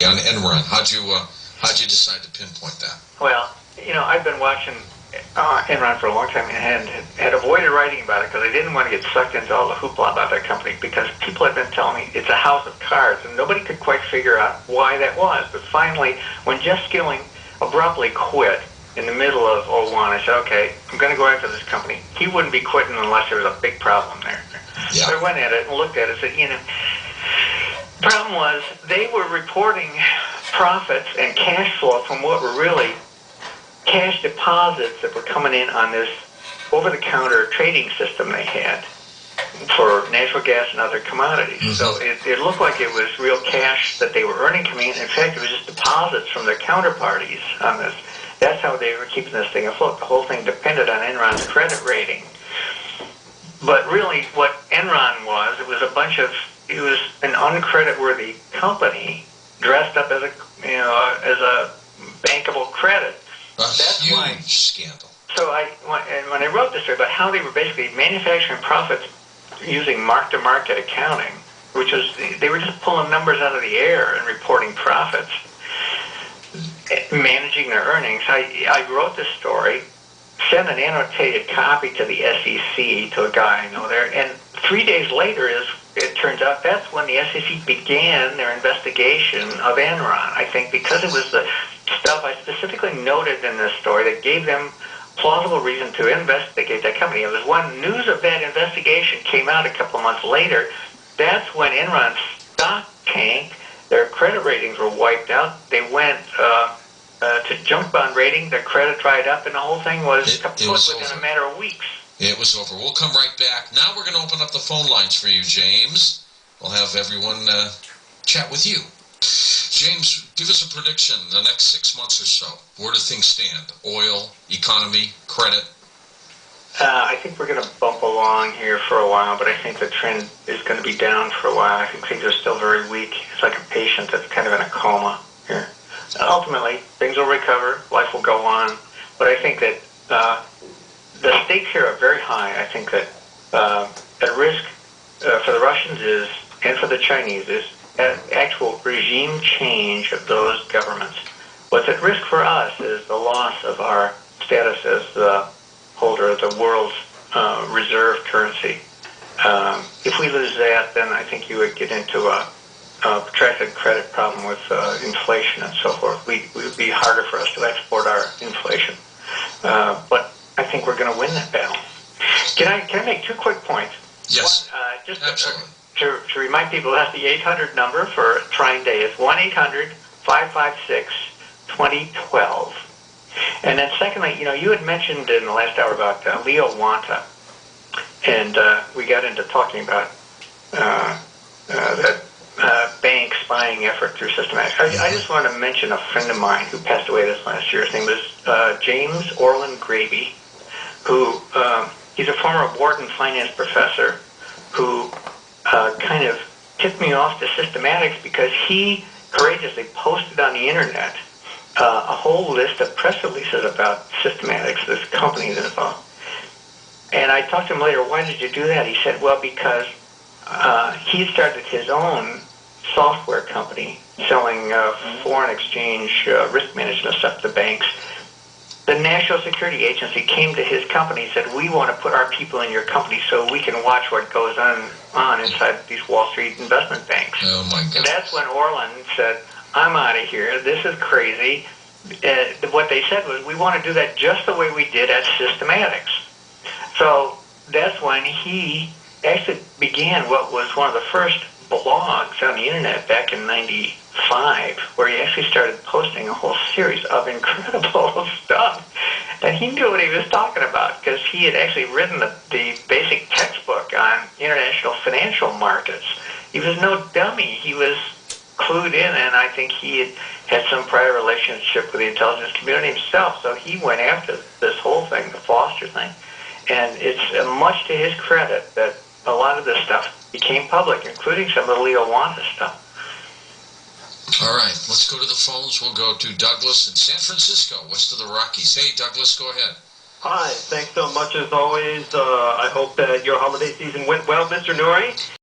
On Enron? How'd you decide to pinpoint that? Well, I've been watching Enron for a long time and had avoided writing about it because I didn't want to get sucked into all the hoopla about that company, because people had been telling me it's a house of cards, and nobody could quite figure out why that was. But finally, when Jeff Skilling abruptly quit in the middle of '01, I said, okay, I'm going to go after this company. He wouldn't be quitting unless there was a big problem there. Yeah. So I went at it and looked at it and said, the problem was they were reporting profits and cash flow from what were really cash deposits that were coming in on this over-the-counter trading system they had for natural gas and other commodities. Mm-hmm. So it looked like it was real cash that they were earning coming in. In fact, it was just deposits from their counterparties on this. That's how they were keeping this thing afloat. The whole thing depended on Enron's credit rating. But really, what Enron was, it was an uncreditworthy company dressed up as a bankable credit. That's huge scandal. So when I wrote this story about how they were basically manufacturing profits using mark-to-market accounting, which was, they were just pulling numbers out of the air and reporting profits, managing their earnings. I wrote this story, sent an annotated copy to the SEC, to a guy I know there, and 3 days later, it turns out, that's when the SEC began their investigation of Enron. I think because it was the stuff I specifically noted in this story that gave them plausible reason to investigate that company. It was when news of that investigation came out a couple of months later, that's when Enron's stock tanked, their credit ratings were wiped out, they went to junk bond rating, their credit dried up, and the whole thing was kaput within a matter of weeks. It was over. We'll come right back. Now we're going to open up the phone lines for you, James. We'll have everyone chat with you. James, give us a prediction the next 6 months or so. Where do things stand? Oil, economy, credit? I think we're going to bump along here for a while, but I think the trend is going to be down for a while. I think things are still very weak. It's like a patient that's kind of in a coma here. Ultimately, things will recover, life will go on, but I think that the stakes here are very high. I think that at risk for the Russians is, and for the Chinese is, actual regime change of those governments. What's at risk for us is the loss of our status as the holder of the world's reserve currency. If we lose that, then I think you would get into a protracted credit problem with inflation and so forth. It would be harder for us to export our inflation. But I think we're going to win that battle. Can I make 2 quick points? Yes, One, just absolutely. To remind people, that's the 800 number for trying day. It's 1-800-556-2012. And then secondly, you had mentioned in the last hour about Leo Wanta, and we got into talking about that bank spying effort through systematic. I just want to mention a friend of mine who passed away this last year. His name was James Orland Gravy, who he's a former Wharton finance professor who kind of tipped me off to systematics because he courageously posted on the internet a whole list of press releases about systematics, this company that's involved. And I talked to him later, why did you do that? He said, well, because he started his own software company selling foreign exchange risk management stuff to banks. The National Security Agency came to his company and said, we want to put our people in your company so we can watch what goes on inside these Wall Street investment banks. Oh, my God. And that's when Orland said, I'm out of here. This is crazy. What they said was, we want to do that just the way we did at Systematics. So that's when he actually began what was one of the first blogs on the internet back in 95, where he actually started posting a whole series of incredible stuff. And he knew what he was talking about because he had actually written the basic textbook on international financial markets. He was no dummy. He was clued in, and I think he had some prior relationship with the intelligence community himself, so he went after this whole thing, the Foster thing. And it's much to his credit that a lot of this stuff became public, including some of the Leo Wanta stuff. All right, let's go to the phones. We'll go to Douglas in San Francisco, west of the Rockies. Hey, Douglas, go ahead. Hi, thanks so much as always. I hope that your holiday season went well, Mr. Noory.